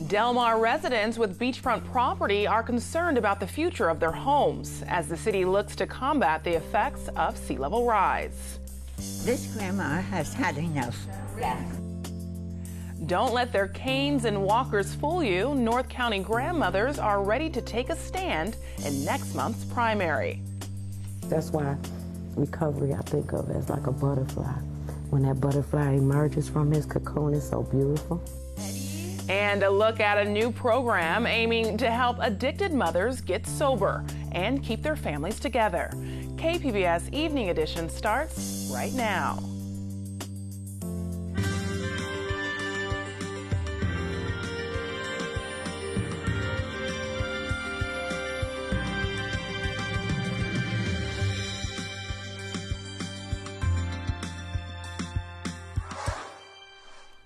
Del Mar residents with beachfront property are concerned about the future of their homes as the city looks to combat the effects of sea level rise. This grandma has had enough. Yeah. Don't let their canes and walkers fool you. North County grandmothers are ready to take a stand in next month's primary. That's why recovery I think of as like a butterfly. When that butterfly emerges from his cocoon, it's so beautiful. And a look at a new program aiming to help addicted mothers get sober and keep their families together. KPBS Evening Edition starts right now.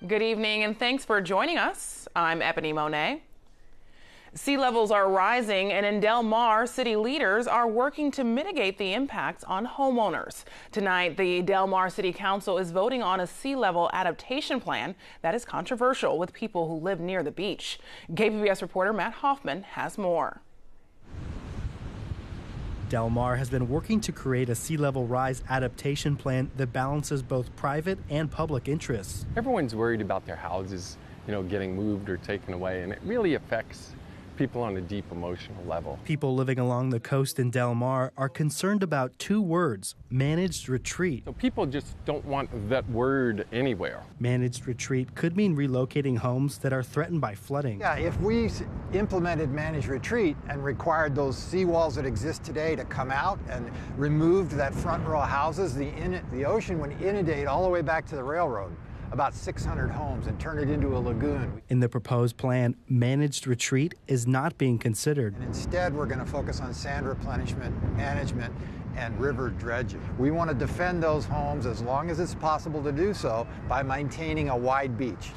Good evening and thanks for joining us. I'm Ebony Monet. Sea levels are rising and in Del Mar, city leaders are working to mitigate the impacts on homeowners. Tonight, the Del Mar City Council is voting on a sea level adaptation plan that is controversial with people who live near the beach. KPBS reporter Matt Hoffman has more. Del Mar has been working to create a sea level rise adaptation plan that balances both private and public interests. Everyone's worried about their houses, getting moved or taken away, and it really affects people on a deep emotional level. People living along the coast in Del Mar are concerned about two words: managed retreat. So people just don't want that word anywhere. Managed retreat could mean relocating homes that are threatened by flooding. Yeah, if we implemented managed retreat and required those seawalls that exist today to come out and removed that front row of houses, the ocean would inundate all the way back to the railroad, about 600 homes, and turn it into a lagoon. In the proposed plan, managed retreat is not being considered. And instead, we're going to focus on sand replenishment, management, and river dredging. We want to defend those homes as long as it's possible to do so by maintaining a wide beach.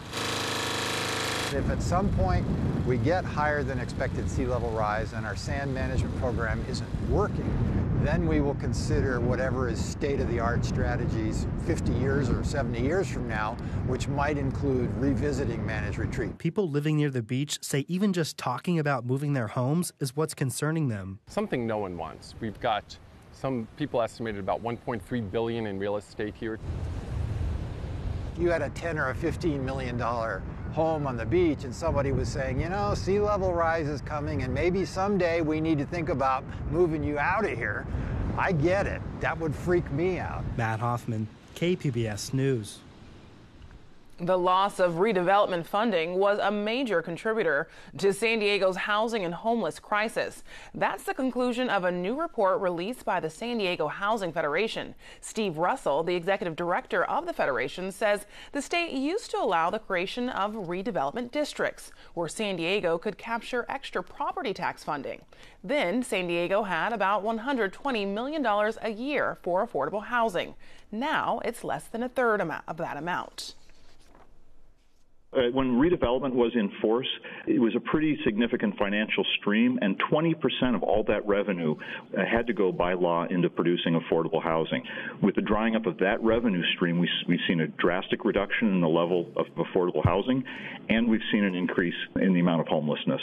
If at some point we get higher than expected sea level rise and our sand management program isn't working, then we will consider whatever is state-of-the-art strategies 50 years or 70 years from now, which might include revisiting managed retreat. People living near the beach say even just talking about moving their homes is what's concerning them. Something no one wants. We've got some people estimated about $1.3 billion in real estate here. You had a $10 or a $15 million home on the beach and somebody was saying, sea level rise is coming and maybe someday we need to think about moving you out of here. I get it. That would freak me out. Matt Hoffman, KPBS News. The loss of redevelopment funding was a major contributor to San Diego's housing and homeless crisis. That's the conclusion of a new report released by the San Diego Housing Federation. Steve Russell, the executive director of the federation, says the state used to allow the creation of redevelopment districts where San Diego could capture extra property tax funding. Then San Diego had about $120 million a year for affordable housing. Now it's less than a third of that amount. When redevelopment was in force, it was a pretty significant financial stream, and 20% of all that revenue had to go by law into producing affordable housing. With the drying up of that revenue stream, we've seen a drastic reduction in the level of affordable housing, and we've seen an increase in the amount of homelessness.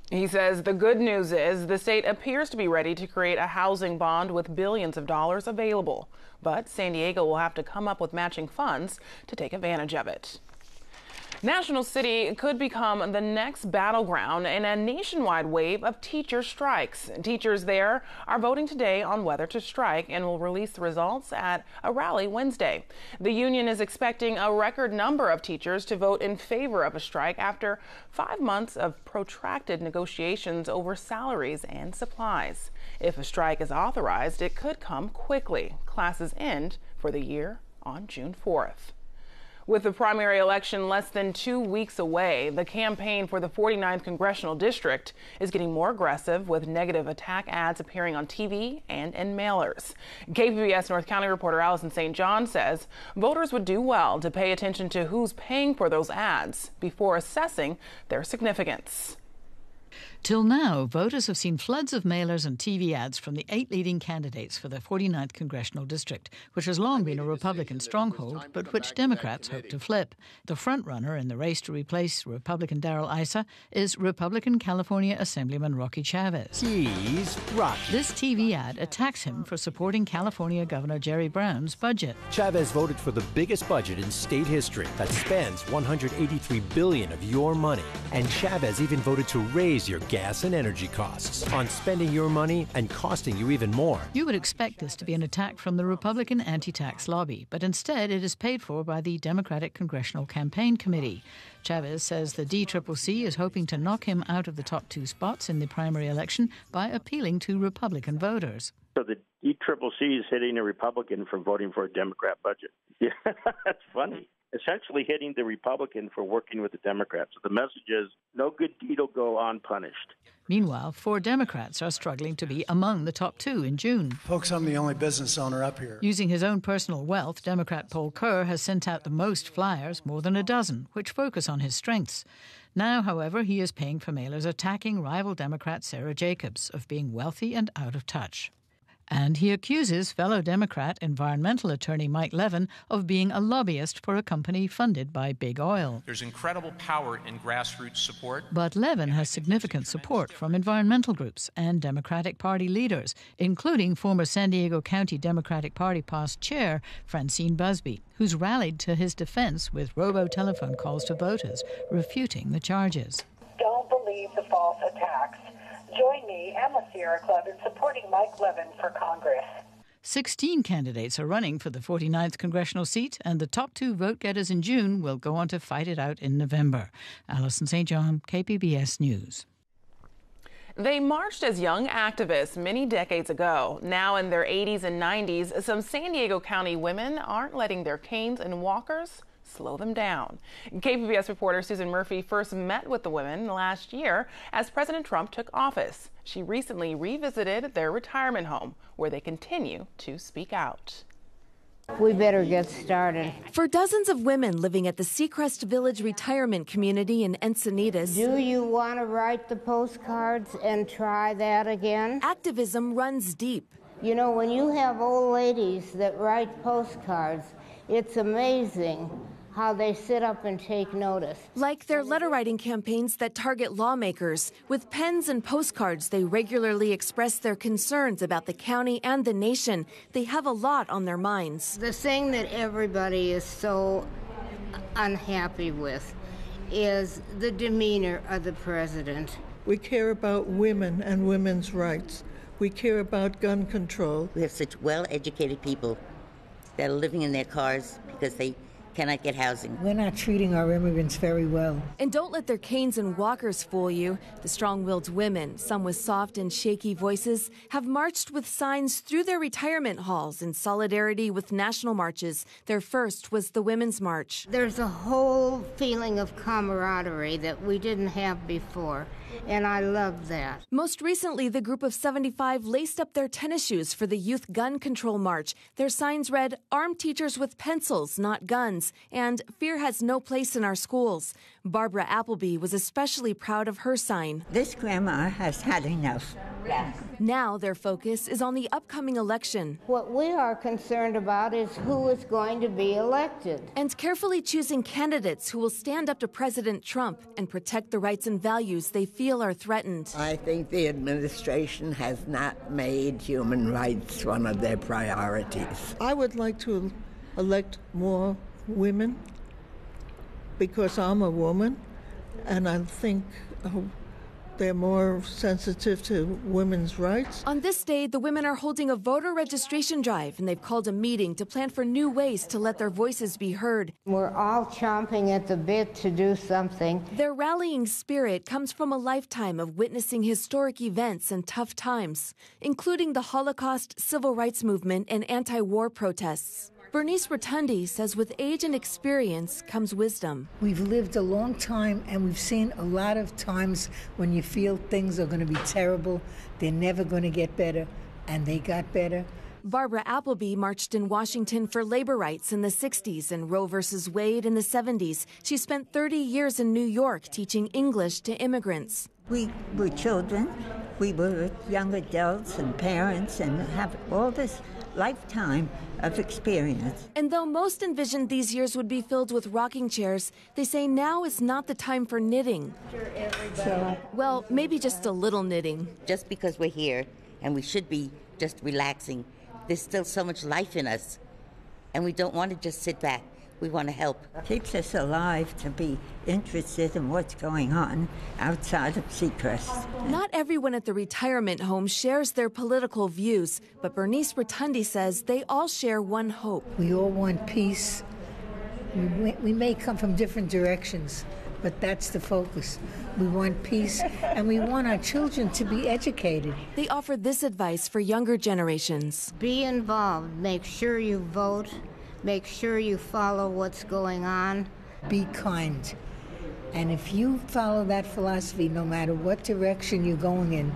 He says the good news is the state appears to be ready to create a housing bond with billions of dollars available, but San Diego will have to come up with matching funds to take advantage of it. National City could become the next battleground in a nationwide wave of teacher strikes. Teachers there are voting today on whether to strike and will release the results at a rally Wednesday. The union is expecting a record number of teachers to vote in favor of a strike after 5 months of protracted negotiations over salaries and supplies. If a strike is authorized, it could come quickly. Classes end for the year on June 4th. With the primary election less than 2 weeks away, the campaign for the 49th Congressional District is getting more aggressive with negative attack ads appearing on TV and in mailers. KPBS North County reporter Allison St. John says voters would do well to pay attention to who's paying for those ads before assessing their significance. Till now, voters have seen floods of mailers and TV ads from the 8 leading candidates for the 49th Congressional District, which has long been a Republican stronghold, but which Democrats hope to flip. The frontrunner in the race to replace Republican Darrell Issa is Republican California Assemblyman Rocky Chavez. He's Rocky. This TV ad attacks him for supporting California Governor Jerry Brown's budget. Chavez voted for the biggest budget in state history that spends $183 billion of your money. And Chavez even voted to raise your gas and energy costs on spending your money and costing you even more. You would expect this to be an attack from the Republican anti-tax lobby, but instead it is paid for by the Democratic Congressional Campaign Committee. Chavez says the DCCC is hoping to knock him out of the top 2 spots in the primary election by appealing to Republican voters. So the DCCC is hitting a Republican for voting for a Democrat budget. Yeah, that's funny. Essentially hitting the Republican for working with the Democrats. So the message is, no good deed will go unpunished. Meanwhile, 4 Democrats are struggling to be among the top 2 in June. Folks, I'm the only business owner up here. Using his own personal wealth, Democrat Paul Kerr has sent out the most flyers, more than a dozen, which focus on his strengths. Now, however, he is paying for mailers attacking rival Democrat Sarah Jacobs of being wealthy and out of touch. And he accuses fellow Democrat environmental attorney Mike Levin of being a lobbyist for a company funded by Big Oil. There's incredible power in grassroots support. But Levin has significant support from environmental groups and Democratic Party leaders, including former San Diego County Democratic Party past chair Francine Busby, who's rallied to his defense with robo-telephone calls to voters, refuting the charges. Don't believe the false attacks. Join me and the Sierra Club in supporting Mike Levin for Congress. 16 candidates are running for the 49th congressional seat, and the top 2 vote-getters in June will go on to fight it out in November. Alison St. John, KPBS News. They marched as young activists many decades ago. Now in their 80s and 90s, some San Diego County women aren't letting their canes and walkers slow them down. KPBS reporter Susan Murphy first met with the women last year as President Trump took office. She recently revisited their retirement home, where they continue to speak out. We better get started. For dozens of women living at the Seacrest Village retirement community in Encinitas, do you want to write the postcards and try that again? Activism runs deep. You know, when you have old ladies that write postcards, it's amazing how they sit up and take notice. Like their letter-writing campaigns that target lawmakers. With pens and postcards, they regularly express their concerns about the county and the nation. They have a lot on their minds. The thing that everybody is so unhappy with is the demeanor of the president. We care about women and women's rights. We care about gun control. We have such well-educated people that are living in their cars because they cannot get housing. We're not treating our immigrants very well. And don't let their canes and walkers fool you. The strong-willed women, some with soft and shaky voices, have marched with signs through their retirement halls in solidarity with national marches. Their first was the Women's March. There's a whole feeling of camaraderie that we didn't have before, and I love that. Most recently, the group of 75 laced up their tennis shoes for the Youth Gun Control March. Their signs read, "Arm teachers with pencils, not guns," and "Fear has no place in our schools." Barbara Appleby was especially proud of her sign. This grandma has had enough. Yes. Now their focus is on the upcoming election. What we are concerned about is who is going to be elected. And carefully choosing candidates who will stand up to President Trump and protect the rights and values they feel are threatened. I think the administration has not made human rights one of their priorities. I would like to elect more women because I'm a woman, and I think they're more sensitive to women's rights. On this day, the women are holding a voter registration drive, and they've called a meeting to plan for new ways to let their voices be heard. We're all chomping at the bit to do something. Their rallying spirit comes from a lifetime of witnessing historic events and tough times, including the Holocaust, civil rights movement, and anti-war protests. Bernice Rotundi says with age and experience comes wisdom. We've lived a long time, and we've seen a lot of times when you feel things are going to be terrible, they're never going to get better, and they got better. Barbara Appleby marched in Washington for labor rights in the 60s and Roe versus Wade in the 70s. She spent 30 years in New York teaching English to immigrants. We were children, we were young adults and parents and have all this lifetime of experience. And though most envisioned these years would be filled with rocking chairs, they say now is not the time for knitting. Well, maybe just a little knitting. Just because we're here and we should be just relaxing, there's still so much life in us. And we don't want to just sit back. We want to help. Keeps us alive to be interested in what's going on outside of Seacrest. Not everyone at the retirement home shares their political views, but Bernice Rotundi says they all share one hope. We all want peace. We may come from different directions, but that's the focus. We want peace, and we want our children to be educated. They offer this advice for younger generations. Be involved. Make sure you vote. Make sure you follow what's going on. Be kind. And if you follow that philosophy, no matter what direction you're going in,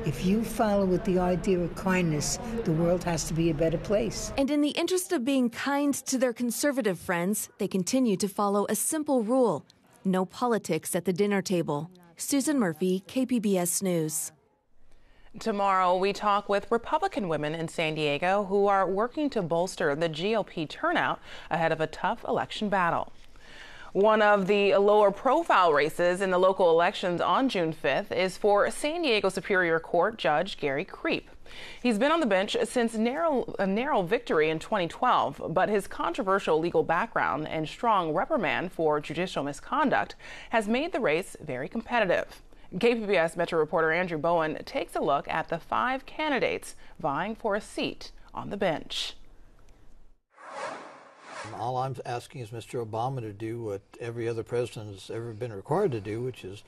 if you follow with the idea of kindness, the world has to be a better place. And in the interest of being kind to their conservative friends, they continue to follow a simple rule: no politics at the dinner table. Susan Murphy, KPBS News. Tomorrow, we talk with Republican women in San Diego who are working to bolster the GOP turnout ahead of a tough election battle. One of the lower profile races in the local elections on June 5th is for San Diego Superior Court Judge Gary Kreep. He's been on the bench since a narrow victory in 2012, but his controversial legal background and strong reprimand for judicial misconduct has made the race very competitive. KPBS Metro reporter Andrew Bowen takes a look at the 5 candidates vying for a seat on the bench. All I'm asking is Mr. Obama to do what every other president has ever been required to do, which is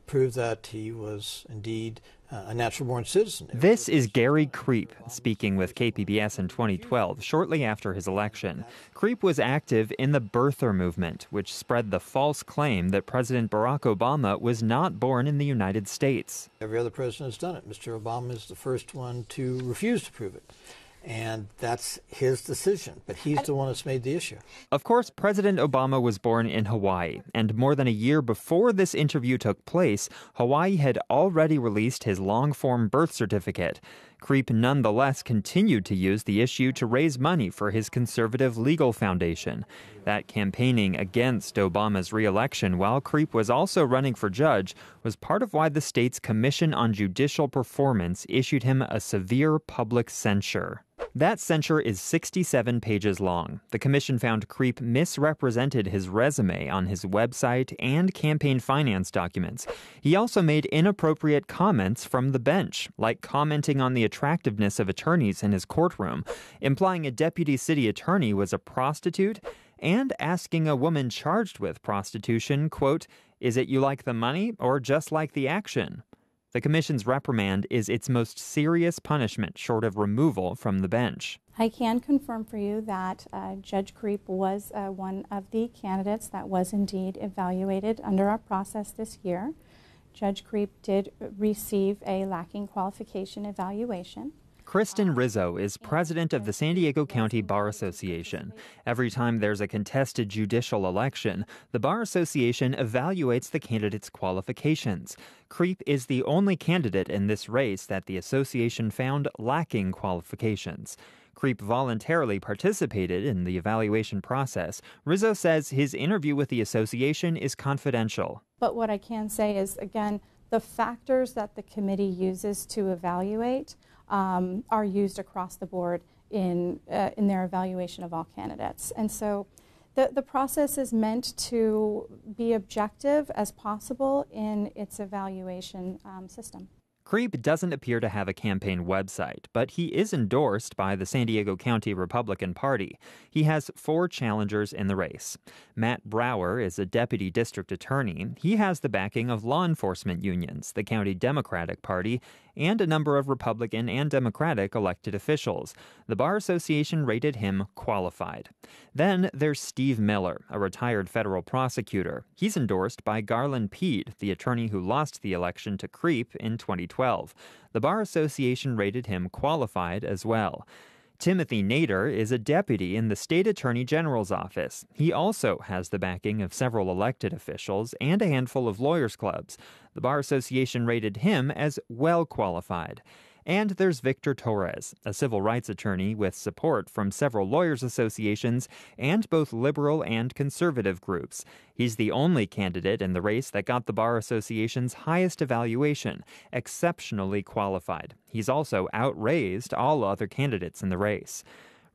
prove that he was indeed a natural-born citizen. This is Gary Kreep speaking with KPBS in 2012, shortly after his election. Kreep was active in the birther movement, which spread the false claim that President Barack Obama was not born in the United States. Every other president has done it. Mr. Obama is the first one to refuse to prove it. And that's his decision, but he's the one that's made the issue. Of course, President Obama was born in Hawaii, and more than a year before this interview took place, Hawaii had already released his long-form birth certificate. Kreep nonetheless continued to use the issue to raise money for his conservative legal foundation. That campaigning against Obama's re-election while Kreep was also running for judge was part of why the state's Commission on Judicial Performance issued him a severe public censure. That censure is 67 pages long. The commission found Kreep misrepresented his resume on his website and campaign finance documents. He also made inappropriate comments from the bench, like commenting on the attractiveness of attorneys in his courtroom, implying a deputy city attorney was a prostitute, and asking a woman charged with prostitution, quote, "Is it you like the money or just like the action?" The commission's reprimand is its most serious punishment short of removal from the bench. I can confirm for you that Judge Kreep was one of the candidates that was indeed evaluated under our process this year. Judge Kreep did receive a lacking qualification evaluation. Kristen Rizzo is president of the San Diego County Bar Association. Every time there's a contested judicial election, the Bar Association evaluates the candidate's qualifications. Kreep is the only candidate in this race that the association found lacking qualifications. Kreep voluntarily participated in the evaluation process. Rizzo says his interview with the association is confidential. But what I can say is, again, the factors that the committee uses to evaluate are used across the board in their evaluation of all candidates. And so the process is meant to be objective as possible in its evaluation system. Kreep doesn't appear to have a campaign website, but he is endorsed by the San Diego County Republican Party. He has 4 challengers in the race. Matt Brower is a deputy district attorney. He has the backing of law enforcement unions, the county Democratic Party, and a number of Republican and Democratic elected officials. The Bar Association rated him qualified. Then there's Steve Miller, a retired federal prosecutor. He's endorsed by Garland Peed, the attorney who lost the election to Kreep in 2012. The Bar Association rated him qualified as well. Timothy Nader is a deputy in the state attorney general's office. He also has the backing of several elected officials and a handful of lawyers' clubs. The Bar Association rated him as well qualified. And there's Victor Torres, a civil rights attorney with support from several lawyers' associations and both liberal and conservative groups. He's the only candidate in the race that got the Bar Association's highest evaluation, exceptionally qualified. He's also outraised all other candidates in the race.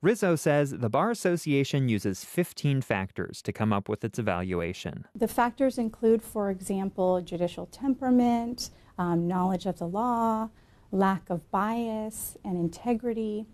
Rizzo says the Bar Association uses 15 factors to come up with its evaluation. The factors include, for example, judicial temperament, knowledge of the law, lack of bias and integrity,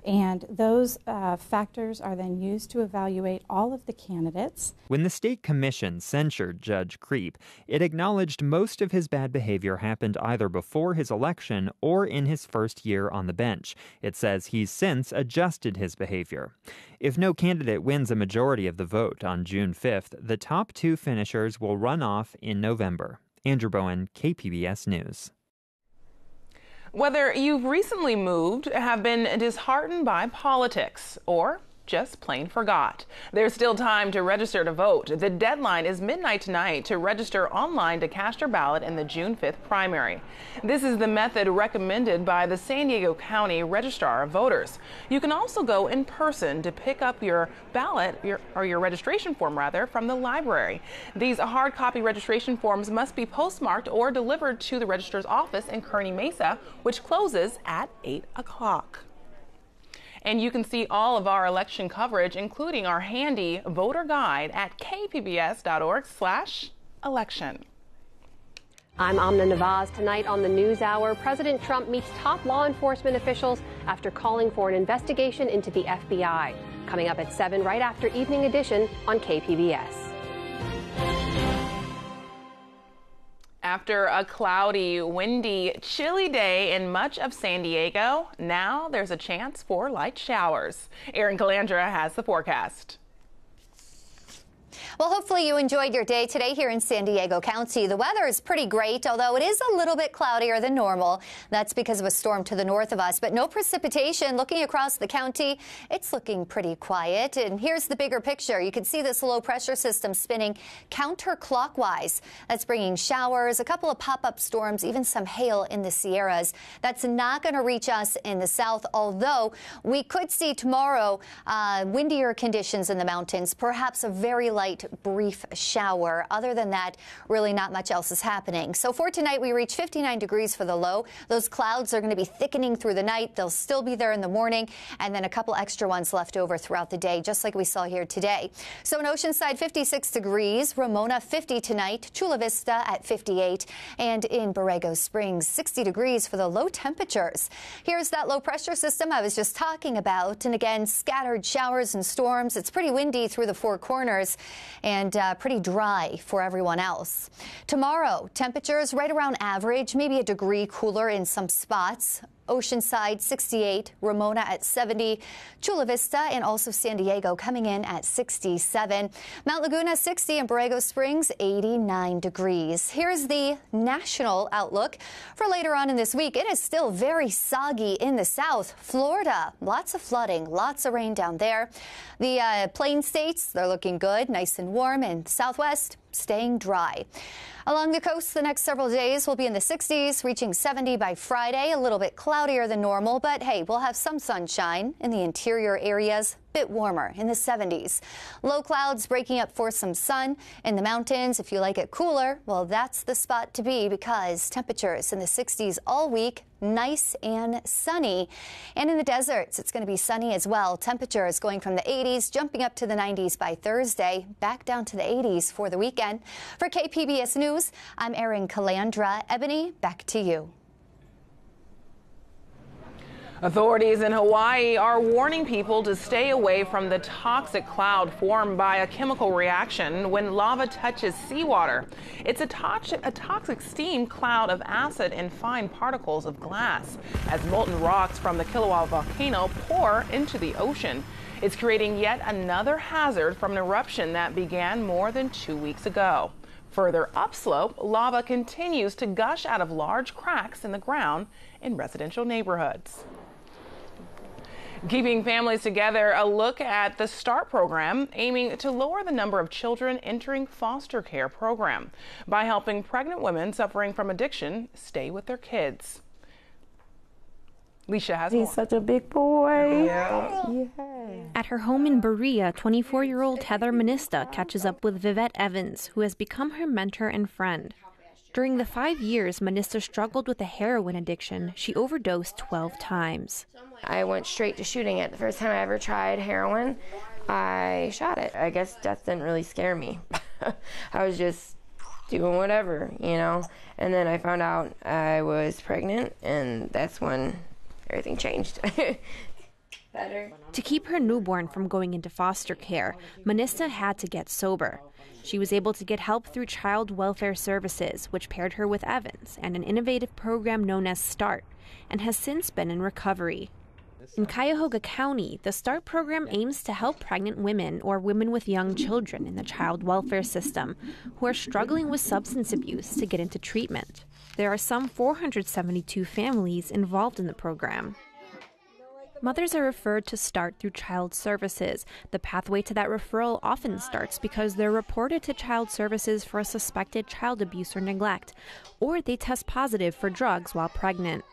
and those factors are then used to evaluate all of the candidates. When the state commission censured Judge Kreep, it acknowledged most of his bad behavior happened either before his election or in his first year on the bench. It says he's since adjusted his behavior. If no candidate wins a majority of the vote on June 5th, the top two finishers will run off in November. Andrew Bowen, KPBS News. Whether you've recently moved, have been disheartened by politics, or just plain forgot, there's still time to register to vote. The deadline is midnight tonight to register online to cast your ballot in the June 5th primary. This is the method recommended by the San Diego County Registrar of Voters. You can also go in person to pick up your ballot, your registration form rather, from the library. These hard copy registration forms must be postmarked or delivered to the registrar's office in Kearny Mesa, which closes at 8 o'clock. And you can see all of our election coverage, including our handy voter guide, at kpbs.org/election. I'm Amna Nawaz. Tonight on the NewsHour, President Trump meets top law enforcement officials after calling for an investigation into the FBI. Coming up at 7 right after Evening Edition on KPBS. After a cloudy, windy, chilly day in much of San Diego, now there's a chance for light showers. Erin Calandra has the forecast. Well, hopefully you enjoyed your day today here in San Diego County. The weather is pretty great, although it is a little bit cloudier than normal. That's because of a storm to the north of us, but no precipitation. Looking across the county, it's looking pretty quiet. And here's the bigger picture. You can see this low pressure system spinning counterclockwise. That's bringing showers, a couple of pop-up storms, even some hail in the Sierras. That's not going to reach us in the south, although we could see tomorrow windier conditions in the mountains, perhaps a very light brief shower. Other than that, really not much else is happening. So for tonight, we reach 59 degrees for the low. Those clouds are going to be thickening through the night. They'll still be there in the morning, and then a couple extra ones left over throughout the day, just like we saw here today. So in Oceanside, 56 degrees, Ramona 50 tonight, Chula Vista at 58, and in Borrego Springs, 60 degrees for the low temperatures. Here's that low pressure system I was just talking about, and again, scattered showers and storms. It's pretty windy through the four corners and pretty dry for everyone else. Tomorrow, temperatures right around average, maybe a degree cooler in some spots. Oceanside 68, Ramona at 70, Chula Vista and also San Diego coming in at 67, Mount Laguna 60 and Borrego Springs 89 degrees. Here's the national outlook for later on in this week. It is still very soggy in the south. Florida, lots of flooding, lots of rain down there. The plain states, they're looking good, nice and warm, and southwest staying dry. Along the coast, the next several days will be in the 60s, reaching 70 by Friday, a little bit cloudier than normal, but hey, we'll have some sunshine in the interior areas. Bit warmer in the 70s. Low clouds breaking up for some sun in the mountains. If you like it cooler, well, that's the spot to be because temperatures in the 60s all week, nice and sunny. And in the deserts, it's going to be sunny as well. Temperatures going from the 80s, jumping up to the 90s by Thursday, back down to the 80s for the weekend. For KPBS News, I'm Erin Calandra. Ebony, back to you. Authorities in Hawaii are warning people to stay away from the toxic cloud formed by a chemical reaction when lava touches seawater. It's a toxic steam cloud of acid and fine particles of glass as molten rocks from the Kilauea volcano pour into the ocean. It's creating yet another hazard from an eruption that began more than 2 weeks ago. Further upslope, lava continues to gush out of large cracks in the ground in residential neighborhoods. Keeping families together, a look at the START program aiming to lower the number of children entering foster care program by helping pregnant women suffering from addiction stay with their kids. Leisha has more. He's such a big boy. Yeah. At her home in Berea, 24-year-old Heather Minista catches up with Vivette Evans, who has become her mentor and friend. During the 5 years Minista struggled with a heroin addiction, she overdosed 12 times. I went straight to shooting it. The first time I ever tried heroin, I shot it. I guess death didn't really scare me. I was just doing whatever, you know. And then I found out I was pregnant, and that's when everything changed. Better. To keep her newborn from going into foster care, Minista had to get sober. She was able to get help through Child Welfare Services, which paired her with Evans and an innovative program known as START, and has since been in recovery. In Cuyahoga County, the START program aims to help pregnant women or women with young children in the child welfare system who are struggling with substance abuse to get into treatment. There are some 472 families involved in the program. Mothers are referred to START through Child Services. The pathway to that referral often starts because they're reported to Child Services for a suspected child abuse or neglect, or they test positive for drugs while pregnant.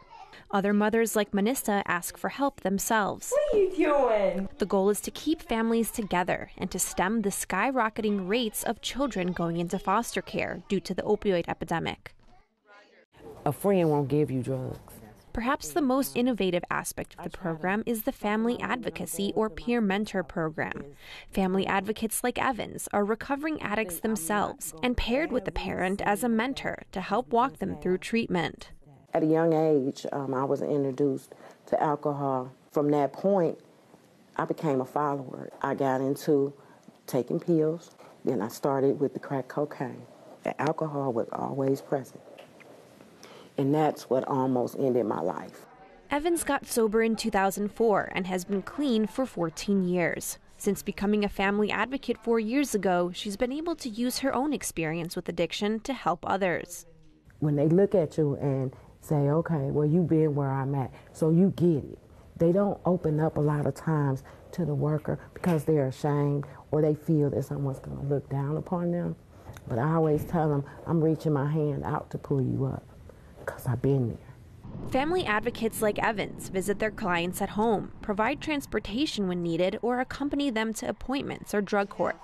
Other mothers like Minista ask for help themselves. What are you doing? The goal is to keep families together and to stem the skyrocketing rates of children going into foster care due to the opioid epidemic. A friend won't give you drugs. Perhaps the most innovative aspect of the program is the Family Advocacy or Peer Mentor program. Family advocates like Evans are recovering addicts themselves and paired with the parent as a mentor to help walk them through treatment. At a young age, I was introduced to alcohol. From that point, I became a follower. I got into taking pills, then I started with the crack cocaine. The alcohol was always present. And that's what almost ended my life. Evans got sober in 2004 and has been clean for 14 years. Since becoming a family advocate 4 years ago, she's been able to use her own experience with addiction to help others. When they look at you and say, okay, well, you've been where I'm at, so you get it. They don't open up a lot of times to the worker because they're ashamed or they feel that someone's going to look down upon them. But I always tell them, I'm reaching my hand out to pull you up. Because I've been there. Family advocates like Evans visit their clients at home, provide transportation when needed, or accompany them to appointments or drug court,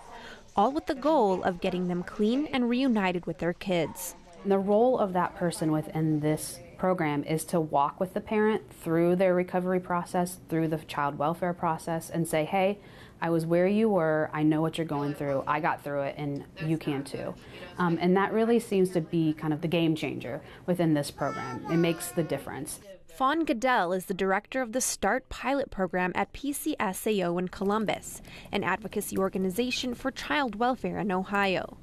all with the goal of getting them clean and reunited with their kids. The role of that person within this program is to walk with the parent through their recovery process, through the child welfare process, and say, hey, I was where you were, I know what you're going through, I got through it, and you can too. And that really seems to be kind of the game changer within this program. It makes the difference. Fawn Goodell is the director of the START pilot program at PCSAO in Columbus, an advocacy organization for child welfare in Ohio.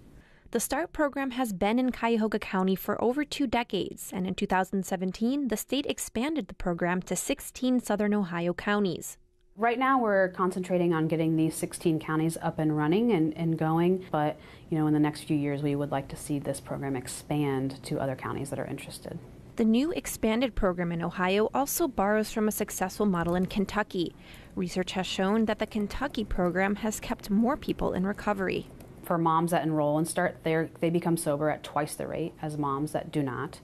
The START program has been in Cuyahoga County for over 2 decades, and in 2017, the state expanded the program to 16 southern Ohio counties. Right now we're concentrating on getting these 16 counties up and running and going, but in the next few years we would like to see this program expand to other counties that are interested. The new expanded program in Ohio also borrows from a successful model in Kentucky. Research has shown that the Kentucky program has kept more people in recovery. For moms that enroll and start, they become sober at twice the rate as moms that do not.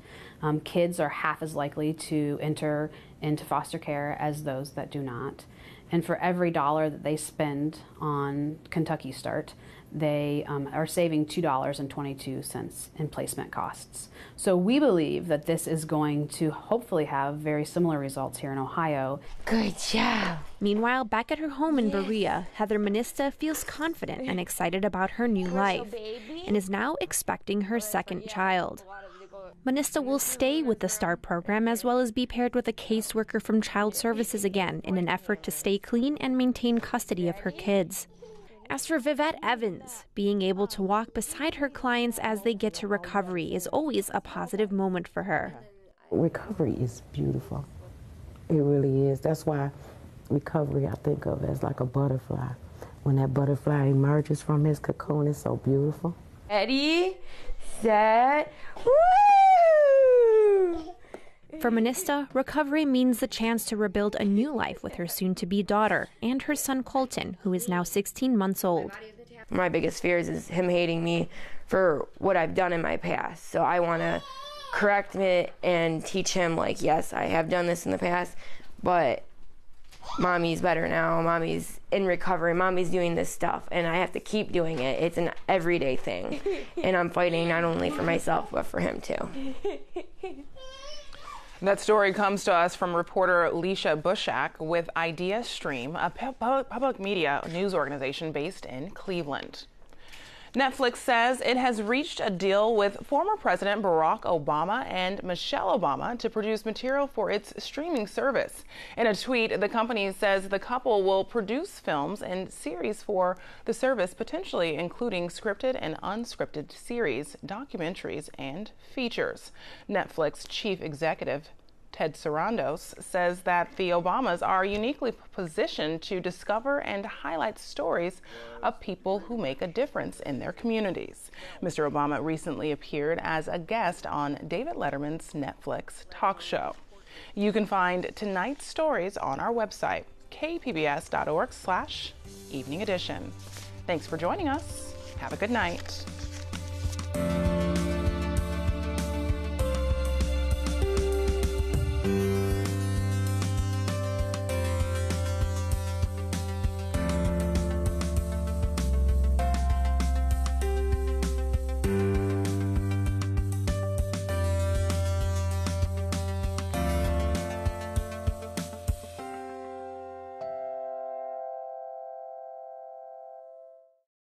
Kids are half as likely to enter into foster care as those that do not. And for every $1 that they spend on Kentucky Start, they are saving $2.22 in placement costs. So we believe that this is going to hopefully have very similar results here in Ohio. Good job. Meanwhile, back at her home in Berea, Heather Minista feels confident and excited about her new life and is now expecting her second child. Minista will stay with the START program as well as be paired with a caseworker from Child Services again in an effort to stay clean and maintain custody of her kids. As for Vivette Evans, being able to walk beside her clients as they get to recovery is always a positive moment for her. Recovery is beautiful. It really is. That's why recovery I think of as like a butterfly. When that butterfly emerges from his cocoon, it's so beautiful. Ready, set, woo! For Manista, recovery means the chance to rebuild a new life with her soon-to-be daughter and her son Colton, who is now 16 months old. My biggest fears is him hating me for what I've done in my past. So I want to correct it and teach him, like, yes, I have done this in the past, but Mommy's better now. Mommy's in recovery. Mommy's doing this stuff, and I have to keep doing it. It's an everyday thing, and I'm fighting not only for myself, but for him, too. That story comes to us from reporter Leisha Bushak with Idea Stream, a public media news organization based in Cleveland. Netflix says it has reached a deal with former President Barack Obama and Michelle Obama to produce material for its streaming service. In a tweet, the company says the couple will produce films and series for the service, potentially including scripted and unscripted series, documentaries, and features. Netflix chief executive Ted Sarandos says that the Obamas are uniquely positioned to discover and highlight stories of people who make a difference in their communities. Mr. Obama recently appeared as a guest on David Letterman's Netflix talk show. You can find tonight's stories on our website, kpbs.org/evening edition. Thanks for joining us. Have a good night.